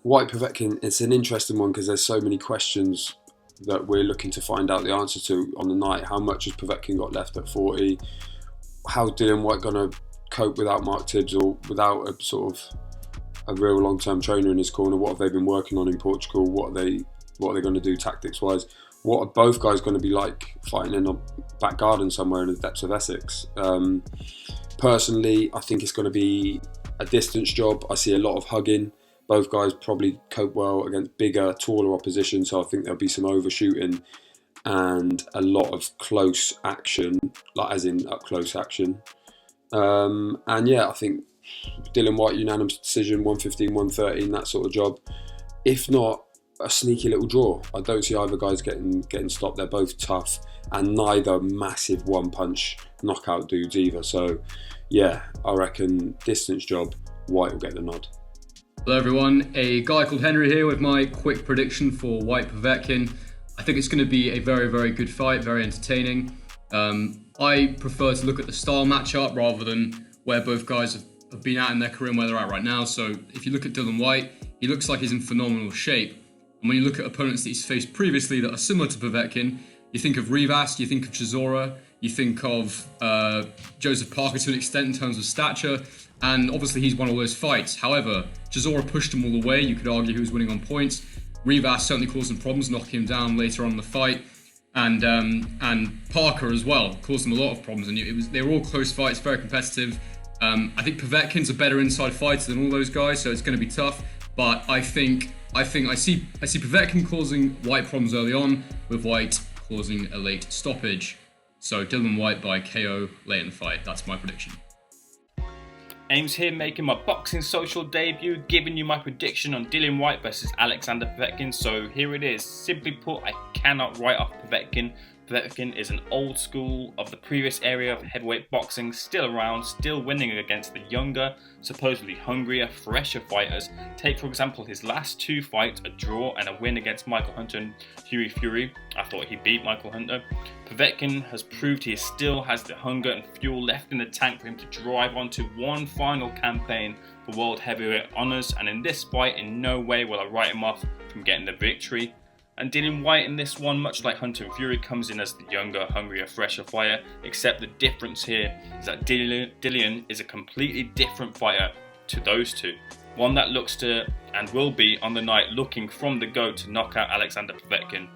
Whyte Povetkin, it's an interesting one because there's so many questions that we're looking to find out the answer to on the night. How much has Povetkin got left at 40? How's Dillian Whyte going to cope without Mark Tibbs or without a sort of a real long-term trainer in his corner? What have they been working on in Portugal? What are they going to do tactics-wise? What are both guys going to be like fighting in a back garden somewhere in the depths of Essex? Personally, I think it's going to be a distance job. I see a lot of hugging. Both guys probably cope well against bigger, taller opposition, so I think there'll be some overshooting and a lot of close action, like as in up close action. And yeah, I think Dillian Whyte unanimous decision, 115, 113, that sort of job. If not, a sneaky little draw. I don't see either guys getting stopped. They're both tough and neither massive one-punch knockout dudes either. So yeah, I reckon distance job, Whyte will get the nod. Hello everyone, a guy called Henry here with my quick prediction for Whyte Povetkin. I think it's going to be a very, very good fight, very entertaining. I prefer to look at the style matchup rather than where both guys have been at in their career and where they're at right now. So if you look at Dillian Whyte, he looks like he's in phenomenal shape. And when you look at opponents that he's faced previously that are similar to Povetkin, you think of Rivas, you think of Chisora, you think of Joseph Parker to an extent in terms of stature. And obviously he's won all those fights. However, Chisora pushed him all the way. You could argue he was winning on points. Rivas certainly caused him problems, knocking him down later on in the fight. And Parker as well caused him a lot of problems. And they were all close fights, very competitive. I think Povetkin's a better inside fighter than all those guys, so it's going to be tough. But I see Povetkin causing Whyte problems early on, with Whyte causing a late stoppage. So Dillian Whyte by KO late in the fight. That's my prediction. Ames here, making my boxing social debut, giving you my prediction on Dillian Whyte versus Alexander Povetkin. So here it is. Simply put, I cannot write off Povetkin. Povetkin is an old school of the previous area of heavyweight boxing, still around, still winning against the younger, supposedly hungrier, fresher fighters. Take for example his last two fights, a draw and a win against Michael Hunter and Hughie Fury. I thought he beat Michael Hunter. Povetkin has proved he still has the hunger and fuel left in the tank for him to drive on to one final campaign for world heavyweight honours, and in this fight in no way will I write him off from getting the victory. And Dillian Whyte in this one, much like Hunter and Fury, comes in as the younger, hungrier, fresher fighter, except the difference here is that Dillian is a completely different fighter to those two. One that looks to, and will be on the night, looking from the go to knock out Alexander Povetkin.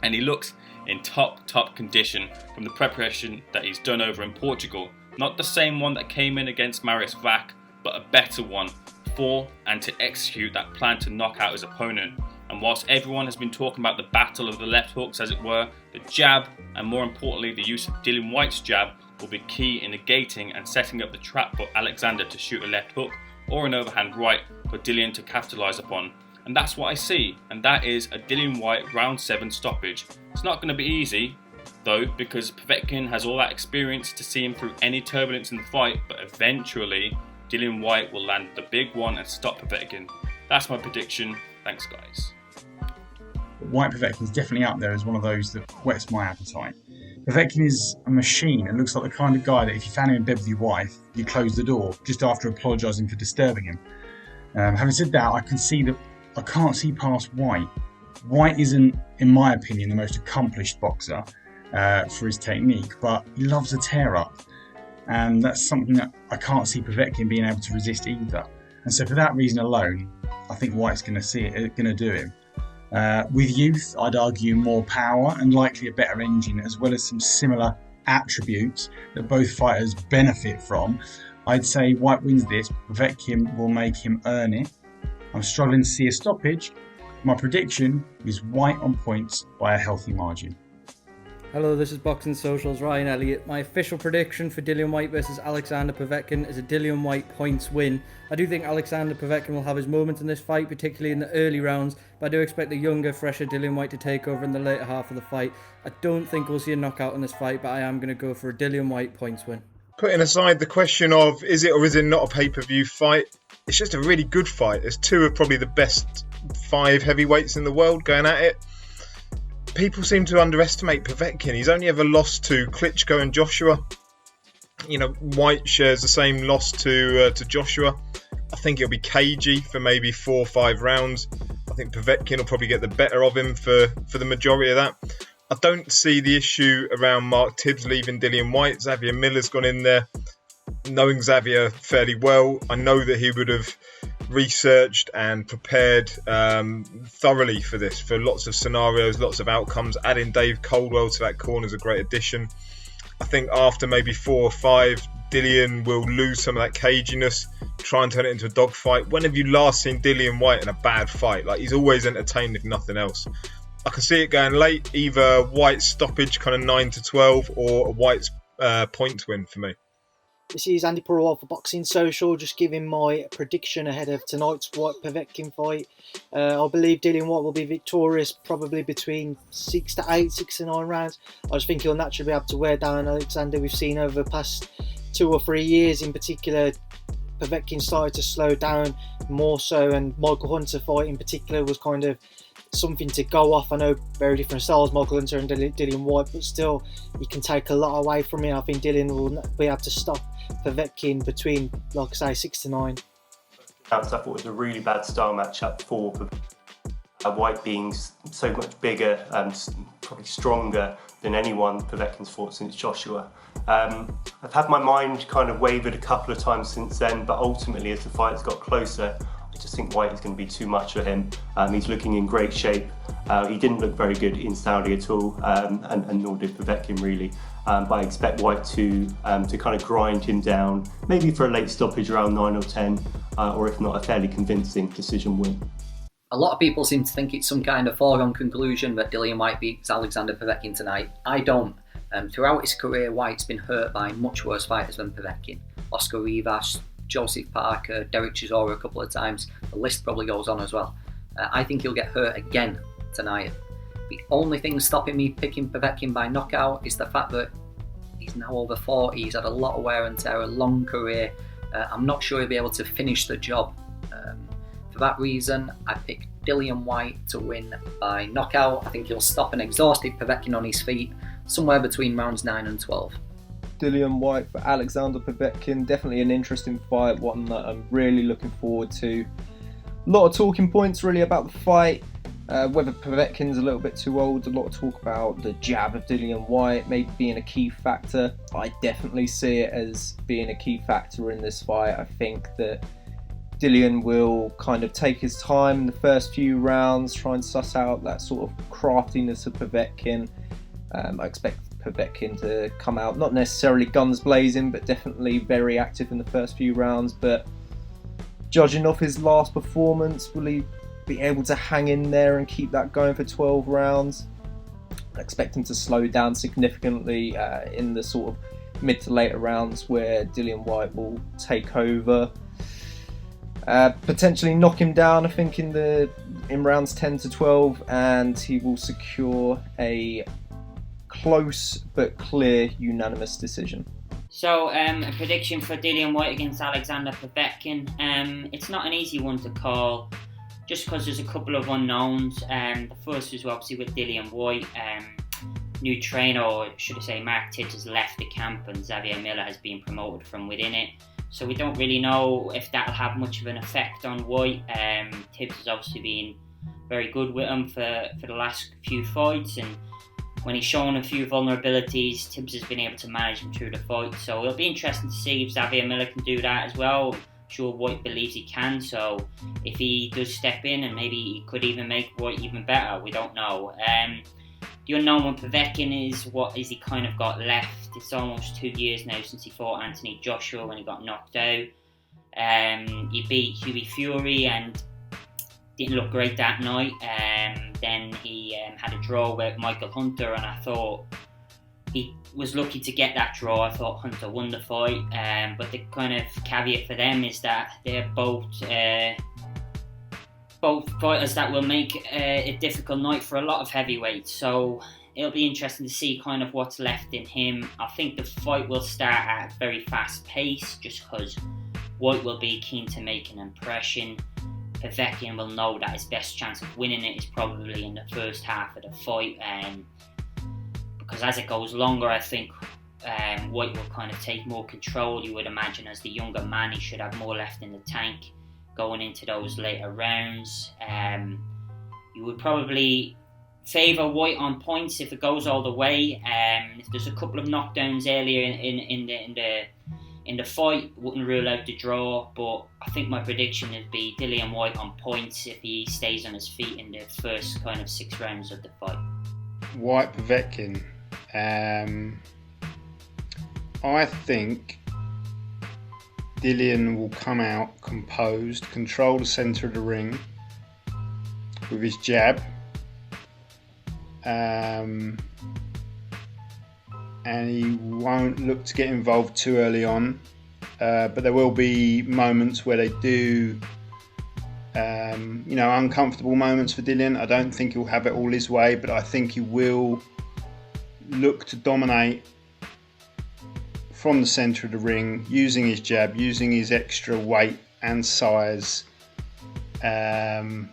And he looks in top condition from the preparation that he's done over in Portugal. Not the same one that came in against Marius Vac, but a better one for and to execute that plan to knock out his opponent. And whilst everyone has been talking about the battle of the left hooks, as it were, the jab, and more importantly the use of Dillian Whyte's jab, will be key in negating and setting up the trap for Alexander to shoot a left hook or an overhand right for Dillian to capitalise upon. And that's what I see, and that is a Dillian Whyte round 7 stoppage. It's not going to be easy though, because Povetkin has all that experience to see him through any turbulence in the fight, but eventually Dillian Whyte will land the big one and stop Povetkin. That's my prediction. Thanks guys. Whyte Povetkin is definitely up there as one of those that whets my appetite. Povetkin is a machine and looks like the kind of guy that if you found him in bed with your wife, you close the door just after apologising for disturbing him. Having said that, I can't see past Whyte. Whyte isn't, in my opinion, the most accomplished boxer for his technique, but he loves a tear up, and that's something that I can't see Povetkin being able to resist either. And so for that reason alone, I think Whyte's going to do him. With youth, I'd argue more power and likely a better engine, as well as some similar attributes that both fighters benefit from. I'd say Whyte wins this. Povetkin will make him earn it. I'm struggling to see a stoppage. My prediction is Whyte on points by a healthy margin. Hello, this is Boxing Social's Ryan Elliott. My official prediction for Dillian Whyte versus Alexander Povetkin is a Dillian Whyte points win. I do think Alexander Povetkin will have his moments in this fight, particularly in the early rounds, but I do expect the younger, fresher Dillian Whyte to take over in the later half of the fight. I don't think we'll see a knockout in this fight, but I am going to go for a Dillian Whyte points win. Putting aside the question of is it or is it not a pay-per-view fight, it's just a really good fight. There's two of probably the best 5 heavyweights in the world going at it. people seem to underestimate Povetkin. He's only ever lost to Klitschko and Joshua. You know, Whyte shares the same loss to Joshua. I think it'll be cagey for maybe 4 or 5 rounds. I think Povetkin will probably get the better of him for the majority of that. I don't see the issue around Mark Tibbs leaving Dillian Whyte. Xavier Miller's gone in there. Knowing Xavier fairly well, I know that he would have researched and prepared thoroughly for this, for lots of scenarios, lots of outcomes. Adding Dave Coldwell to that corner is a great addition. I think after maybe 4 or 5, Dillian will lose some of that caginess, try and turn it into a dogfight. When have you last seen Dillian Whyte in a bad fight? Like, he's always entertained, if nothing else. I can see it going late, either Whyte's stoppage, kind of 9-12, or Whyte's points win for me. This is Andy PUREWAL for Boxing Social, just giving my prediction ahead of tonight's Whyte-Povetkin fight. I believe Dillian Whyte will be victorious, probably between 6 to 8, 6 to 9 rounds. I just think he'll naturally be able to wear down Alexander. We've seen over the past 2 or 3 years in particular, Povetkin started to slow down more so, and Michael Hunter fight in particular was kind of something to go off. I know very different styles, Michael Hunter and Dillian Whyte, but still he can take a lot away from it. I think Dillian will be able to stop Povetkin between, like I say, 6 to 9. I thought it was a really bad style matchup for Whyte, being so much bigger and probably stronger than anyone Povetkin's fought since Joshua. I've had my mind kind of wavered a couple of times since then, but ultimately as the fights got closer, I just think Whyte is going to be too much for him. He's looking in great shape. He didn't look very good in Saudi at all, and nor did Povetkin really. But I expect Whyte to kind of grind him down, maybe for a late stoppage around 9 or 10, or if not, a fairly convincing decision win. A lot of people seem to think it's some kind of foregone conclusion that Dillian Whyte beats Alexander Povetkin tonight. I don't. Throughout his career, Whyte's been hurt by much worse fighters than Povetkin. Oscar Rivas, Joseph Parker, Derek Chisora a couple of times. The list probably goes on as well. I think he'll get hurt again tonight. The only thing stopping me picking Povetkin by knockout is the fact that he's now over 40. He's had a lot of wear and tear, a long career. I'm not sure he'll be able to finish the job. For that reason, I pick Dillian Whyte to win by knockout. I think he'll stop an exhausted Povetkin on his feet somewhere between rounds 9 and 12. Dillian Whyte for Alexander Povetkin, definitely an interesting fight, one that I'm really looking forward to. A lot of talking points really about the fight, whether Povetkin's a little bit too old, a lot of talk about the jab of Dillian Whyte maybe being a key factor. I definitely see it as being a key factor in this fight. I think that Dillian will kind of take his time in the first few rounds, try and suss out that sort of craftiness of Povetkin. I expect Povetkin to come out, not necessarily guns blazing, but definitely very active in the first few rounds. But judging off his last performance, will he be able to hang in there and keep that going for 12 rounds? I expect him to slow down significantly in the sort of mid to later rounds where Dillian Whyte will take over. Potentially knock him down, I think, in rounds 10 to 12, and he will secure a close but clear unanimous decision. So a prediction for Dillian Whyte against Alexander Povetkin. It's not an easy one to call, just because there's a couple of unknowns. The first is obviously with Dillian Whyte. New trainer, or should I say Mark Tibbs, has left the camp and Xavier Miller has been promoted from within it. So we don't really know if that'll have much of an effect on Whyte. Tibbs has obviously been very good with him for the last few fights, and when he's shown a few vulnerabilities, Tibbs has been able to manage him through the fight. So it'll be interesting to see if Xavier Miller can do that as well. I'm sure Whyte believes he can, so if he does step in, and maybe he could even make Whyte even better, we don't know. The unknown with Povetkin is what has he kind of got left. It's almost 2 years now since he fought Anthony Joshua when he got knocked out. He beat Hughie Fury and didn't look great that night. Then he had a draw with Michael Hunter, and I thought he was lucky to get that draw. I thought Hunter won the fight, but the kind of caveat for them is that they're both fighters that will make a difficult night for a lot of heavyweights. So it'll be interesting to see kind of what's left in him. I think the fight will start at a very fast pace, just because Whyte will be keen to make an impression. Povetkin will know that his best chance of winning it is probably in the first half of the fight. Because as it goes longer, I think Whyte will kind of take more control. You would imagine as the younger man, he should have more left in the tank going into those later rounds. You would probably favour Whyte on points if it goes all the way. If there's a couple of knockdowns earlier in the fight, wouldn't rule out the draw. But I think my prediction would be Dillian Whyte on points if he stays on his feet in the first kind of 6 rounds of the fight. Whyte Povetkin. I think Dillian will come out composed, control the centre of the ring with his jab, and he won't look to get involved too early on, but there will be moments where they do uncomfortable moments for Dillian. I don't think he'll have it all his way, but I think he will look to dominate from the centre of the ring, using his jab, using his extra weight and size. But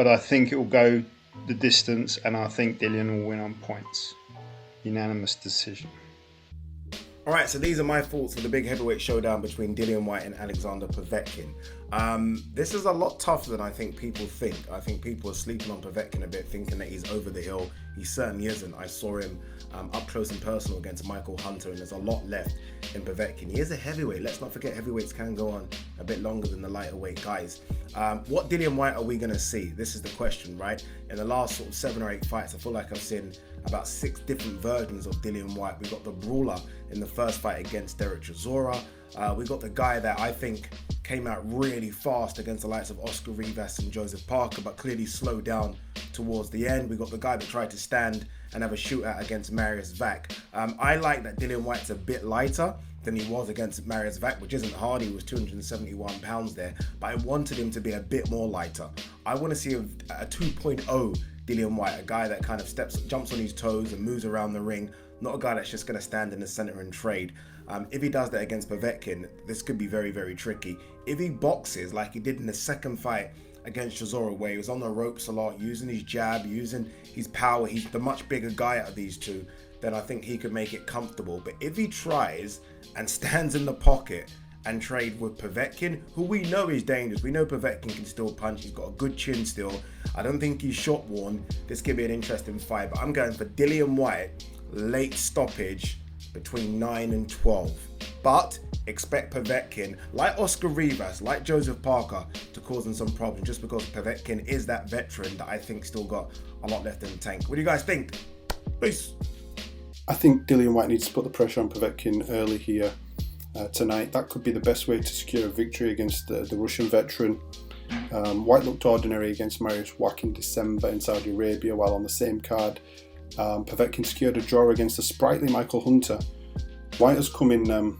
I think it will go the distance, and I think Dillian will win on points. Unanimous decision. Alright, so these are my thoughts for the big heavyweight showdown between Dillian Whyte and Alexander Povetkin. This is a lot tougher than I think people think. I think people are sleeping on Povetkin a bit, thinking that he's over the hill. He certainly isn't. I saw him up close and personal against Michael Hunter, and there's a lot left in Povetkin. He is a heavyweight. Let's not forget heavyweights can go on a bit longer than the lighter weight guys. What Dillian Whyte are we going to see? This is the question, right? In the last sort of 7 or 8 fights, I feel like I've seen about 6 different versions of Dillian Whyte. We got the brawler in the first fight against Derek Chisora. We got the guy that I think came out really fast against the likes of Oscar Rivas and Joseph Parker, but clearly slowed down towards the end. We got the guy that tried to stand and have a shootout against Marius Vac. I like that Dillian Whyte's a bit lighter than he was against Marius Vac, which isn't hard. He was 271 pounds there, but I wanted him to be a bit more lighter. I want to see a 2.0 Dillian Whyte, a guy that kind of jumps on his toes and moves around the ring, not a guy that's just going to stand in the center and trade. If he does that against Povetkin, this could be very, very tricky. If he boxes like he did in the second fight against Chisora, where he was on the ropes a lot, using his jab, using his power, he's the much bigger guy out of these two, then I think he could make it comfortable. But if he tries and stands in the pocket and trade with Povetkin, who we know is dangerous, we know Povetkin can still punch, he's got a good chin still, I don't think he's shot worn, this could be an interesting fight. But I'm going for Dillian Whyte, late stoppage, between 9 and 12. But expect Povetkin, like Oscar Rivas, like Joseph Parker, to cause them some problems, just because Povetkin is that veteran that I think still got a lot left in the tank. What do you guys think? Peace. I think Dillian Whyte needs to put the pressure on Povetkin early here tonight. That could be the best way to secure a victory against the Russian veteran. Whyte looked ordinary against Marius Vac in December in Saudi Arabia, while on the same card Povetkin secured a draw against a sprightly Michael Hunter. Whyte has come in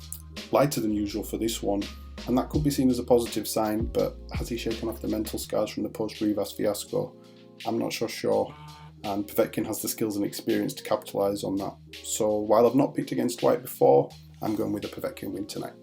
lighter than usual for this one, and that could be seen as a positive sign, but has he shaken off the mental scars from the post-Rivas fiasco? I'm not so sure, and Povetkin has the skills and experience to capitalise on that. So while I've not picked against Whyte before, I'm going with a Povetkin win tonight.